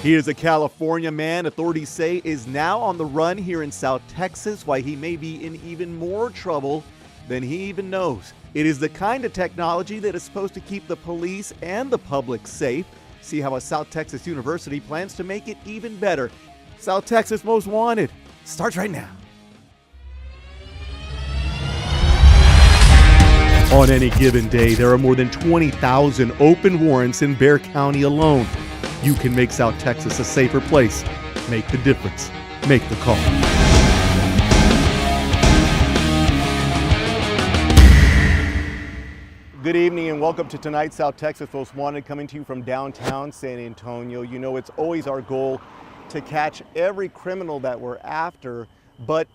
He is a California man authorities say is now on the run here in South Texas. Why he may be in even more trouble than he even knows. It is the kind of technology that is supposed to keep the police and the public safe. See how a South Texas University plans to make it even better. South Texas Most Wanted starts right now. On any given day, there are more than 20,000 open warrants in Bexar County alone. You can make South Texas a safer place. Make the difference. Make the call. Good evening and welcome to tonight's South Texas Most Wanted, coming to you from downtown San Antonio. You know, it's always our goal to catch every criminal that we're after, but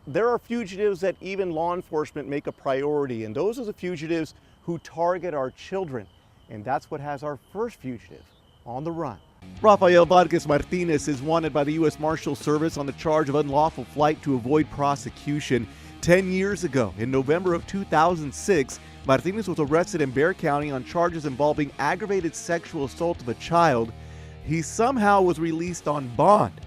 there are fugitives that even law enforcement make a priority, and those are the fugitives who target our children. And that's what has our first fugitive on the run. Rafael Vargas Martinez is wanted by the U.S. Marshal Service on the charge of unlawful flight to avoid prosecution. 10 years ago, in November of 2006, Martinez was arrested in Bexar County on charges involving aggravated sexual assault of a child. He somehow was released on bond.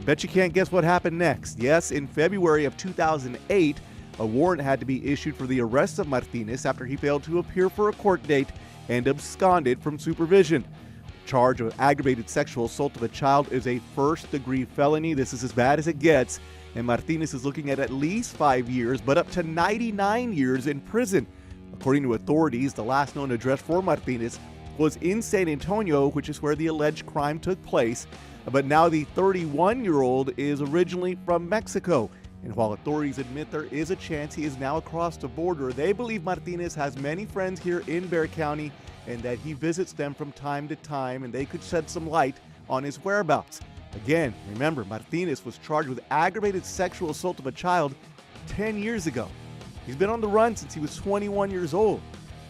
Bet you can't guess what happened next. Yes, in February of 2008, a warrant had to be issued for the arrest of Martinez after he failed to appear for a court date and absconded from supervision. The charge of aggravated sexual assault of a child is a first-degree felony. This is as bad as it gets, and Martinez is looking at least 5 years, but up to 99 years in prison. According to authorities, the last known address for Martinez was in San Antonio, which is where the alleged crime took place. But now the 31-year-old is originally from Mexico. And while authorities admit there is a chance he is now across the border, they believe Martinez has many friends here in Bexar County and that he visits them from time to time, and they could shed some light on his whereabouts. Again, remember, Martinez was charged with aggravated sexual assault of a child 10 years ago. He's been on the run since he was 21 years old.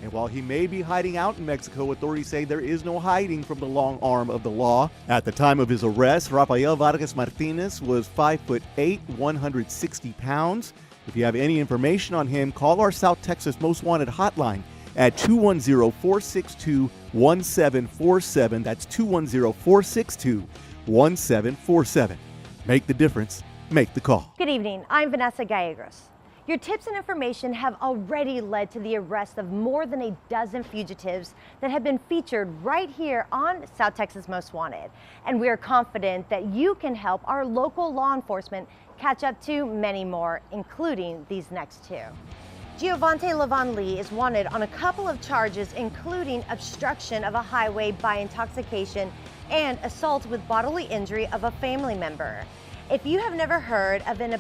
And while he may be hiding out in Mexico, authorities say there is no hiding from the long arm of the law. At the time of his arrest, Rafael Vargas Martinez was 5'8", 160 pounds. If you have any information on him, call our South Texas Most Wanted hotline at 210-462-1747. That's 210-462-1747. Make the difference. Make the call. Good evening. I'm Vanessa Gallegos. Your tips and information have already led to the arrest of more than a dozen fugitives that have been featured right here on South Texas Most Wanted. And we are confident that you can help our local law enforcement catch up to many more, including these next two. Giovante Lavon Lee is wanted on a couple of charges, including obstruction of a highway by intoxication and assault with bodily injury of a family member. If you have never heard of an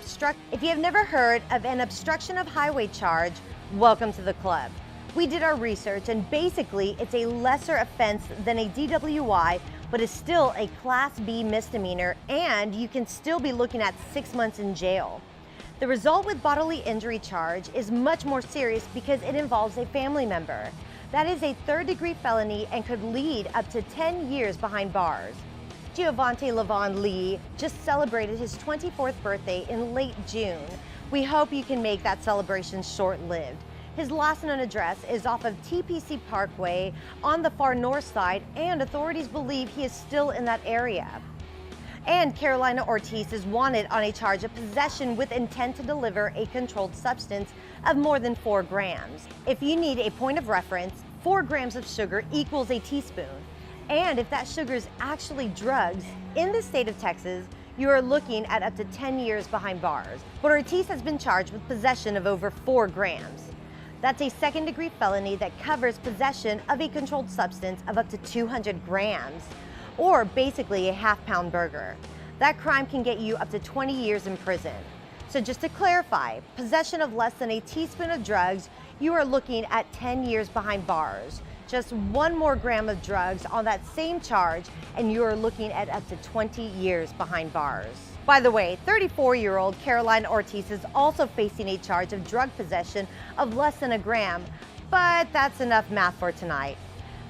obstruction of highway charge, welcome to the club. We did our research, and basically it's a lesser offense than a DWI, but is still a Class B misdemeanor, and you can still be looking at 6 months in jail. The result with bodily injury charge is much more serious because it involves a family member. That is a third-degree felony and could lead up to 10 years behind bars. Giovante Lavon Lee just celebrated his 24th birthday in late June. We hope you can make that celebration short-lived. His last known address is off of TPC Parkway on the far north side, and authorities believe he is still in that area. And Carolina Ortiz is wanted on a charge of possession with intent to deliver a controlled substance of more than 4 grams. If you need a point of reference, 4 grams of sugar equals a teaspoon. And if that sugar is actually drugs, in the state of Texas, you are looking at up to 10 years behind bars. But Ortiz has been charged with possession of over 4 grams. That's a second-degree felony that covers possession of a controlled substance of up to 200 grams, or basically a half-pound burger. That crime can get you up to 20 years in prison. So just to clarify, possession of less than a teaspoon of drugs, you are looking at 10 years behind bars. Just 1 more gram of drugs on that same charge, and you are looking at up to 20 years behind bars. By the way, 34-year-old Carolina Ortiz is also facing a charge of drug possession of less than a gram, but that's enough math for tonight.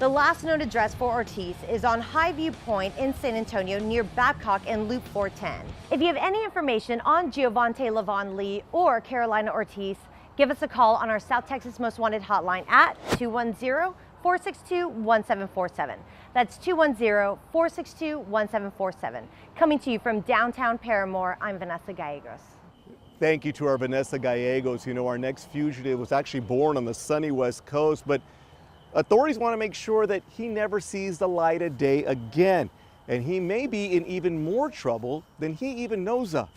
The last known address for Ortiz is on Highview Point in San Antonio near Babcock and Loop 410. If you have any information on Giovante Lavon Lee or Carolina Ortiz, give us a call on our South Texas Most Wanted hotline at 210-462-1747. That's 210-462-1747. Coming to you from downtown Paramore, I'm Vanessa Gallegos. Thank you to our Vanessa Gallegos. You know, our next fugitive was actually born on the sunny West Coast, but authorities want to make sure that he never sees the light of day again. And he may be in even more trouble than he even knows of.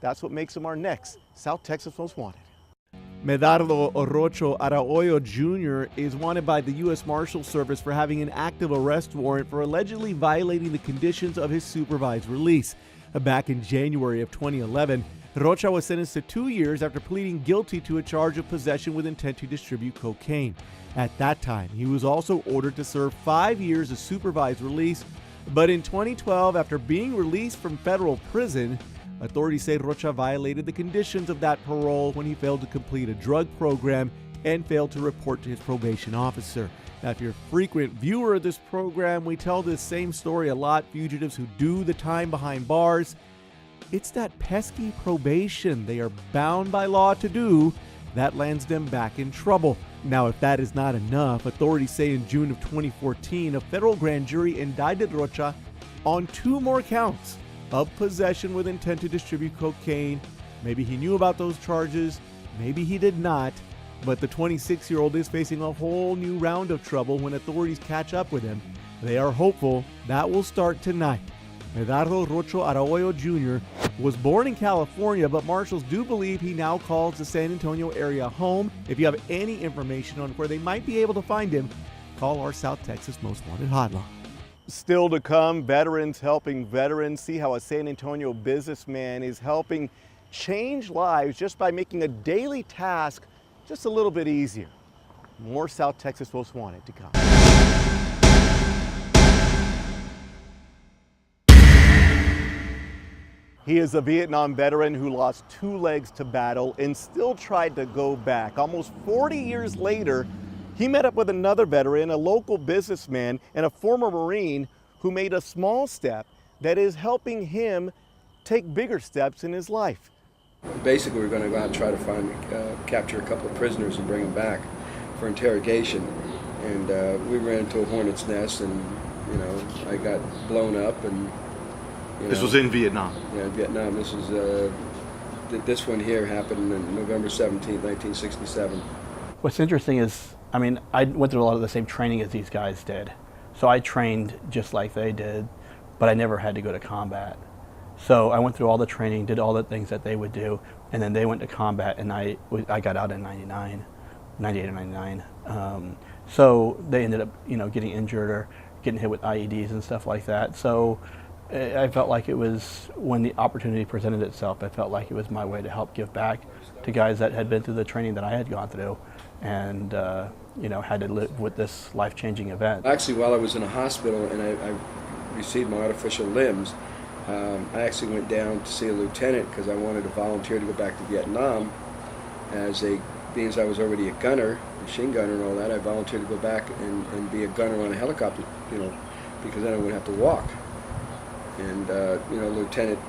That's what makes him our next South Texas Most Wanted. Medardo Orocho Araoyo Jr. is wanted by the U.S. Marshal Service for having an active arrest warrant for allegedly violating the conditions of his supervised release. Back in January of 2011, Rocha was sentenced to 2 years after pleading guilty to a charge of possession with intent to distribute cocaine. At that time, he was also ordered to serve 5 years of supervised release, but in 2012, after being released from federal prison, authorities say Rocha violated the conditions of that parole when he failed to complete a drug program and failed to report to his probation officer. Now, if you're a frequent viewer of this program, we tell this same story a lot. Fugitives who do the time behind bars, it's that pesky probation they are bound by law to do that lands them back in trouble. Now, if that is not enough, authorities say in June of 2014, a federal grand jury indicted Rocha on 2 more counts of possession with intent to distribute cocaine. Maybe he knew about those charges, maybe he did not, but the 26-year-old is facing a whole new round of trouble when authorities catch up with him. They are hopeful that will start tonight. Medardo Rocho Araoyo Jr. was born in California, but marshals do believe he now calls the San Antonio area home. If you have any information on where they might be able to find him, call our South Texas Most Wanted hotline. Still to come, veterans helping veterans. See how a San Antonio businessman is helping change lives just by making a daily task just a little bit easier. More South Texas Most Wanted to come. He is a Vietnam veteran who lost 2 legs to battle and still tried to go back. Almost 40 years later, he met up with another veteran, a local businessman, and a former Marine who made a small step that is helping him take bigger steps in his life. Basically, we're going to go out and try to capture a couple of prisoners and bring them back for interrogation. And we ran into a hornet's nest, and I got blown up. And this was in Vietnam. Yeah, in Vietnam. This is this one here happened on November 17th, 1967. What's interesting is, I went through a lot of the same training as these guys did. So I trained just like they did, but I never had to go to combat. So I went through all the training, did all the things that they would do, and then they went to combat, and I got out in 98 or 99. So they ended up, getting injured or getting hit with IEDs and stuff like that. So I felt like it was, when the opportunity presented itself, I felt like it was my way to help give back to guys that had been through the training that I had gone through and, had to live with this life-changing event. Actually, while I was in a hospital and I received my artificial limbs, I actually went down to see a lieutenant because I wanted to volunteer to go back to Vietnam. Being as I was already a gunner, machine gunner and all that, I volunteered to go back and be a gunner on a helicopter, because then I wouldn't have to walk. And, Lieutenant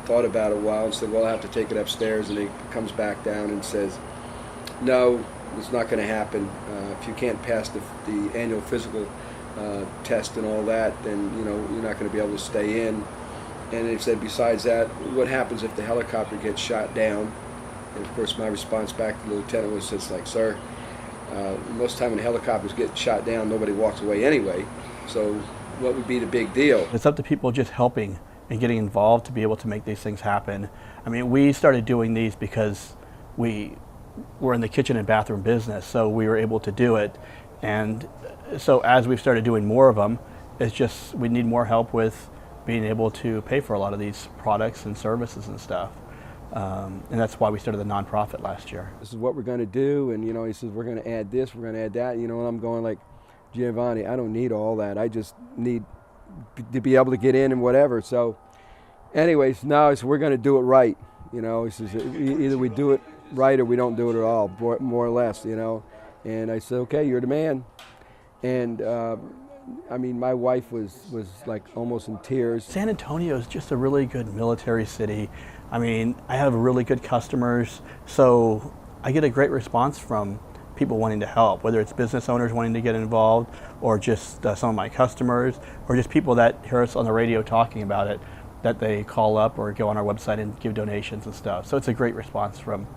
thought about it a while and said, well, I have to take it upstairs. And he comes back down and says, no, it's not going to happen. If you can't pass the annual physical test and all that, then, you're not going to be able to stay in. And he said, besides that, what happens if the helicopter gets shot down? And, of course, my response back to the lieutenant was just like, sir, most of the time when helicopters get shot down, nobody walks away anyway. So what would be the big deal? It's up to people just helping and getting involved to be able to make these things happen. We started doing these because we were in the kitchen and bathroom business, so we were able to do it. And so as we've started doing more of them, it's just we need more help with being able to pay for a lot of these products and services and stuff. And that's why we started the nonprofit last year. This is what we're going to do, and he says we're going to add this, we're going to add that, and I'm going like, Giovanni, I don't need all that. I just need to be able to get in and whatever. So anyways, now he said, we're going to do it right. He says, either we do it right or we don't do it at all, more or less, And I said, okay, you're the man. And my wife was like almost in tears. San Antonio is just a really good military city. I have really good customers, so I get a great response from people wanting to help, whether it's business owners wanting to get involved, or just some of my customers, or just people that hear us on the radio talking about it, that they call up or go on our website and give donations and stuff. So it's a great response from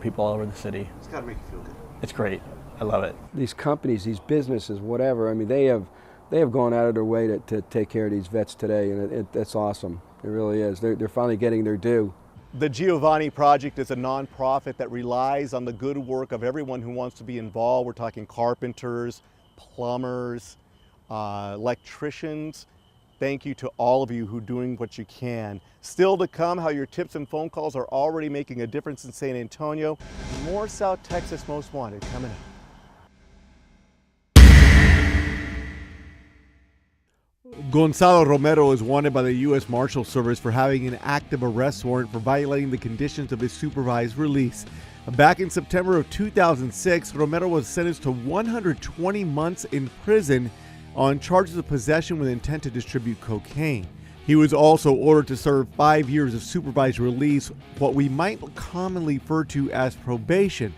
people all over the city. It's got to make you feel good. It's great. I love it. These companies, these businesses, whatever, I mean, they have gone out of their way to take care of these vets today, and that's awesome. It really is. They're finally getting their due. The Giovanni Project is a nonprofit that relies on the good work of everyone who wants to be involved. We're talking carpenters, plumbers, electricians. Thank you to all of you who are doing what you can. Still to come, how your tips and phone calls are already making a difference in San Antonio. More South Texas Most Wanted coming up. Gonzalo Romero is wanted by the U.S. Marshal Service for having an active arrest warrant for violating the conditions of his supervised release. Back in September of 2006, Romero was sentenced to 120 months in prison on charges of possession with intent to distribute cocaine. He was also ordered to serve 5 years of supervised release, what we might commonly refer to as probation.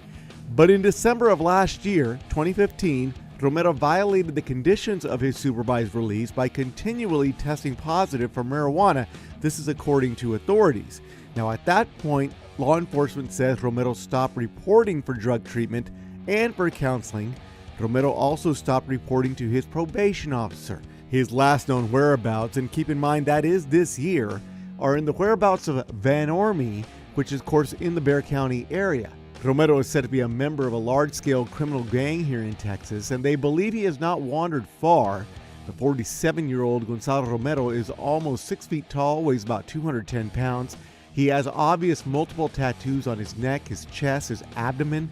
But in December of last year, 2015, Romero violated the conditions of his supervised release by continually testing positive for marijuana. This is according to authorities. Now, at that point, law enforcement says Romero stopped reporting for drug treatment and for counseling. Romero also stopped reporting to his probation officer. His last known whereabouts, and keep in mind that is this year, are in the whereabouts of Van Ormy, which is of course in the Bexar County area. Romero is said to be a member of a large-scale criminal gang here in Texas, and they believe he has not wandered far. The 47-year-old Gonzalo Romero is almost 6 feet tall, weighs about 210 pounds. He has obvious multiple tattoos on his neck, his chest, his abdomen,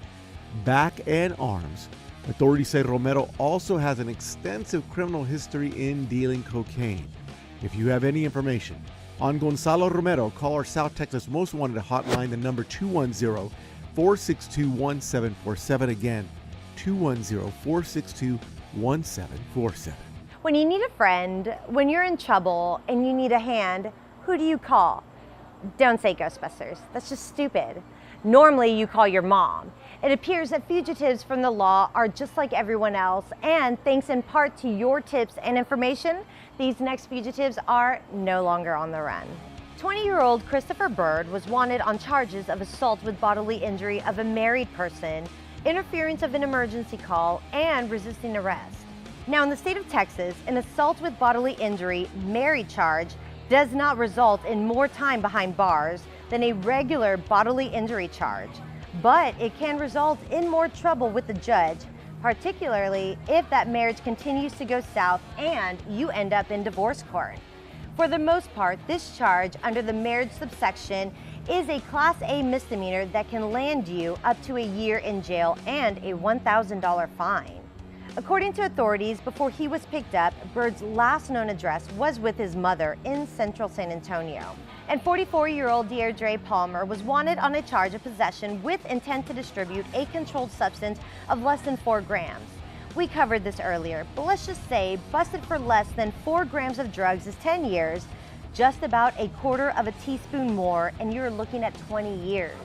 back, and arms. Authorities say Romero also has an extensive criminal history in dealing cocaine. If you have any information on Gonzalo Romero, call our South Texas Most Wanted hotline, the number 210-462-1747. Again, 210-462-1747. When you need a friend, when you're in trouble and you need a hand, who do you call? Don't say Ghostbusters. That's just stupid. Normally you call your mom. It appears that fugitives from the law are just like everyone else, and thanks in part to your tips and information, these next fugitives are no longer on the run. 20-year-old Christopher Bird was wanted on charges of assault with bodily injury of a married person, interference of an emergency call, and resisting arrest. Now, in the state of Texas, an assault with bodily injury married charge does not result in more time behind bars than a regular bodily injury charge, but it can result in more trouble with the judge, particularly if that marriage continues to go south and you end up in divorce court. For the most part, this charge under the marriage subsection is a Class A misdemeanor that can land you up to a year in jail and a $1,000 fine. According to authorities, before he was picked up, Bird's last known address was with his mother in central San Antonio. And 44-year-old Deirdre Palmer was wanted on a charge of possession with intent to distribute a controlled substance of less than 4 grams. We covered this earlier, but let's just say busted for less than 4 grams of drugs is 10 years, just about a quarter of a teaspoon more, and you're looking at 20 years.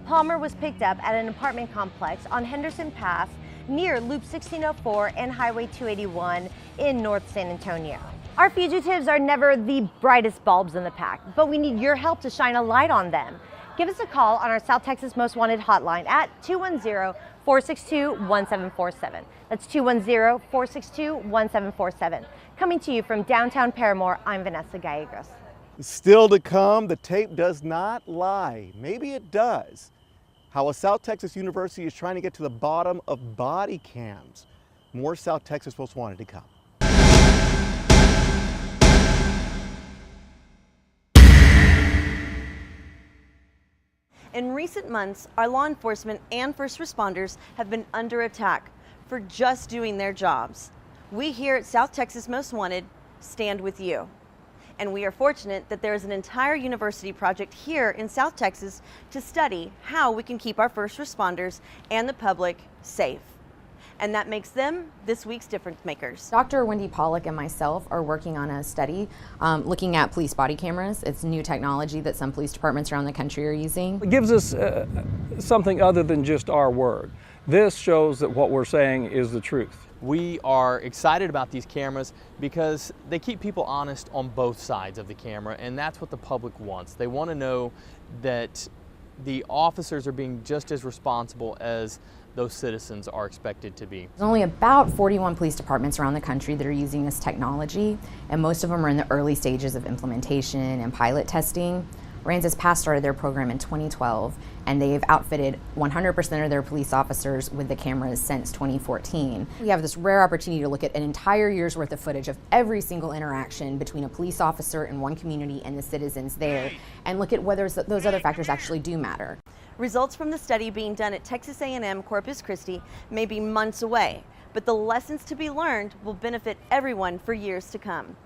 Palmer was picked up at an apartment complex on Henderson Pass near Loop 1604 and Highway 281 in North San Antonio. Our fugitives are never the brightest bulbs in the pack, but we need your help to shine a light on them. Give us a call on our South Texas Most Wanted hotline at 210-462-1747. That's 210-462-1747. Coming to you from downtown Paramore, I'm Vanessa Gallegos. Still to come, the tape does not lie. Maybe it does. How a South Texas university is trying to get to the bottom of body cams. More South Texas Most Wanted to come. In recent months, our law enforcement and first responders have been under attack for just doing their jobs. We here at South Texas Most Wanted stand with you. And we are fortunate that there is an entire university project here in South Texas to study how we can keep our first responders and the public safe. And that makes them this week's difference makers. Dr. Wendy Pollock and myself are working on a study looking at police body cameras. It's new technology that some police departments around the country are using. It gives us something other than just our word. This shows that what we're saying is the truth. We are excited about these cameras because they keep people honest on both sides of the camera, and that's what the public wants. They want to know that the officers are being just as responsible as those citizens are expected to be. There's only about 41 police departments around the country that are using this technology, and most of them are in the early stages of implementation and pilot testing. Aransas Pass started their program in 2012, and they've outfitted 100% of their police officers with the cameras since 2014. We have this rare opportunity to look at an entire year's worth of footage of every single interaction between a police officer in one community and the citizens there, and look at whether those other factors actually do matter. Results from the study being done at Texas A&M Corpus Christi may be months away, but the lessons to be learned will benefit everyone for years to come.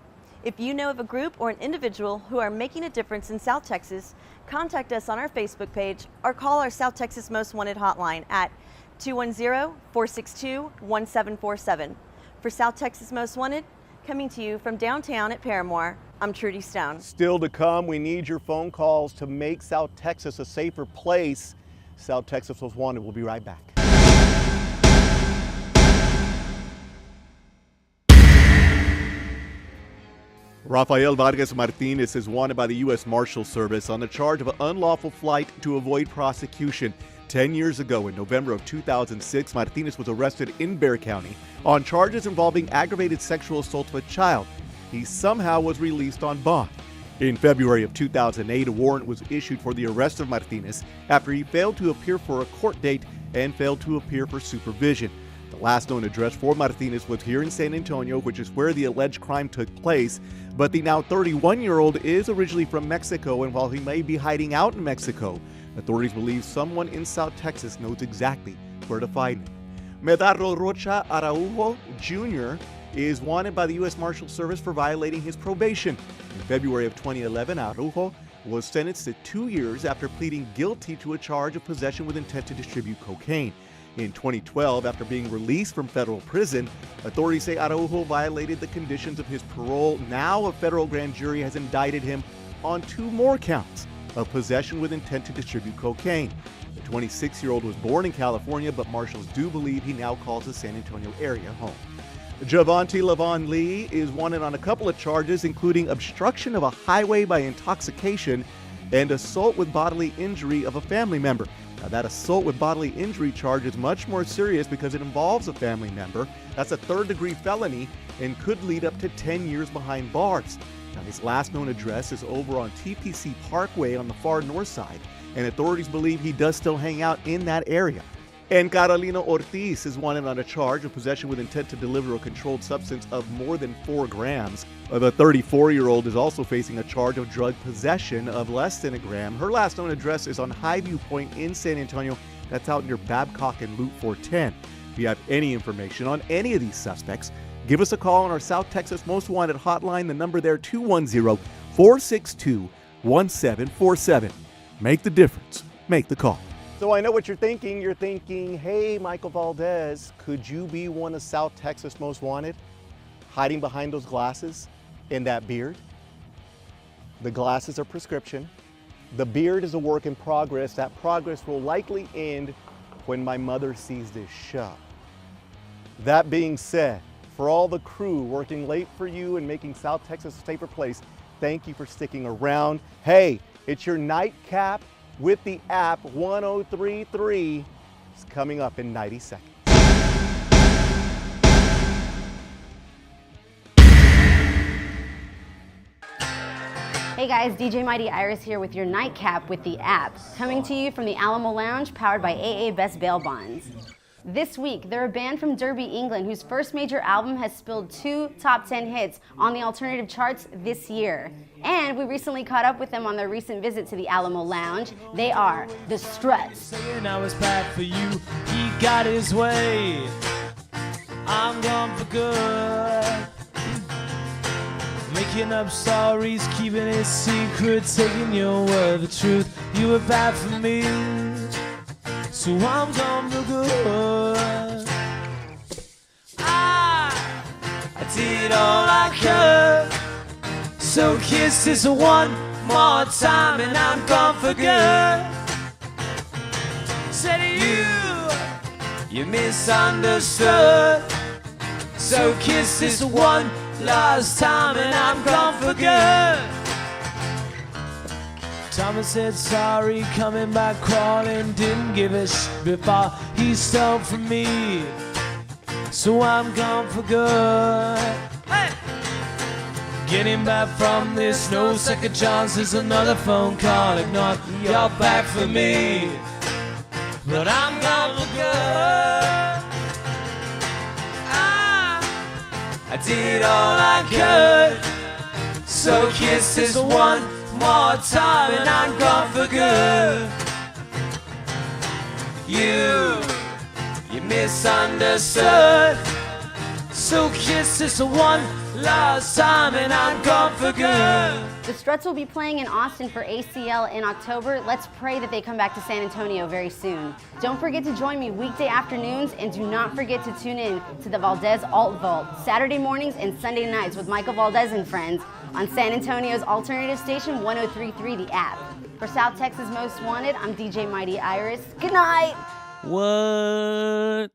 If you know of a group or an individual who are making a difference in South Texas, contact us on our Facebook page or call our South Texas Most Wanted hotline at 210-462-1747. For South Texas Most Wanted, coming to you from downtown at Paramore, I'm Trudy Stone. Still to come, we need your phone calls to make South Texas a safer place. South Texas Most Wanted. We'll be right back. Rafael Vargas Martinez is wanted by the U.S. Marshal Service on the charge of an unlawful flight to avoid prosecution. 10 years ago, in November of 2006, Martinez was arrested in Bexar County on charges involving aggravated sexual assault of a child. He somehow was released on bond. In February of 2008, a warrant was issued for the arrest of Martinez after he failed to appear for a court date and failed to appear for supervision. The last known address for Martinez was here in San Antonio, which is where the alleged crime took place. But the now 31-year-old is originally from Mexico, and while he may be hiding out in Mexico, authorities believe someone in South Texas knows exactly where to find him. Medardo Rocha Araujo Jr. is wanted by the U.S. Marshal Service for violating his probation. In February of 2011, Araujo was sentenced to 2 years after pleading guilty to a charge of possession with intent to distribute cocaine. In 2012, after being released from federal prison, authorities say Araujo violated the conditions of his parole. Now a federal grand jury has indicted him on 2 more counts of possession with intent to distribute cocaine. The 26-year-old was born in California, but marshals do believe he now calls the San Antonio area home. Javonte Lavon Lee is wanted on a couple of charges, including obstruction of a highway by intoxication and assault with bodily injury of a family member. Now, that assault with bodily injury charge is much more serious because it involves a family member. That's a third-degree felony and could lead up to 10 years behind bars. Now, his last known address is over on TPC Parkway on the far north side, and authorities believe he does still hang out in that area. And Carolina Ortiz is wanted on a charge of possession with intent to deliver a controlled substance of more than 4 grams. The 34-year-old is also facing a charge of drug possession of less than a gram. Her last known address is on Highview Point in San Antonio. That's out near Babcock and Loop 410. If you have any information on any of these suspects, give us a call on our South Texas Most Wanted hotline. The number there, 210-462-1747. Make the difference. Make the call. So I know what you're thinking. You're thinking, hey, Michael Valdez, could you be one of South Texas Most Wanted? Hiding behind those glasses and that beard? The glasses are prescription. The beard is a work in progress. That progress will likely end when my mother sees this show. That being said, for all the crew working late for you and making South Texas a safer place, thank you for sticking around. Hey, it's your nightcap with the app 1033. It's coming up in 90 seconds. Hey guys, DJ Mighty Iris here with your nightcap with the app, coming to you from the Alamo Lounge, powered by AA Best Bail Bonds. This week, they're a band from Derby, England, whose first major album has spilled 2 top 10 hits on the alternative charts this year. And we recently caught up with them on their recent visit to the Alamo Lounge. They are The Struts. Saying I was bad for you, he got his way. I'm gone for good. Making up stories, keeping it secret, taking your word the truth. You were bad for me, so I'm gone for good. I did all I could, so kiss this one more time and I'm gone for good. Said You misunderstood. So kiss this one last time and I'm gone for good. Thomas said sorry, coming back crawling, didn't give a shit before he stole from me. So I'm gone for good. Hey! Getting back from this, no second chances, another phone call, ignored, you're back for me. But I'm gone for good. I did all I could. So kiss this one more time and I'm gone for good. You misunderstood. So kiss this one last time and I'm gone for good. The Struts will be playing in Austin for ACL in October. Let's pray that they come back to San Antonio very soon. Don't forget to join me weekday afternoons, and do not forget to tune in to the Valdez Alt Vault Saturday mornings and Sunday nights with Michael Valdez and friends on San Antonio's alternative station 103.3 The App. For South Texas Most Wanted, I'm DJ Mighty Iris. Good night. What?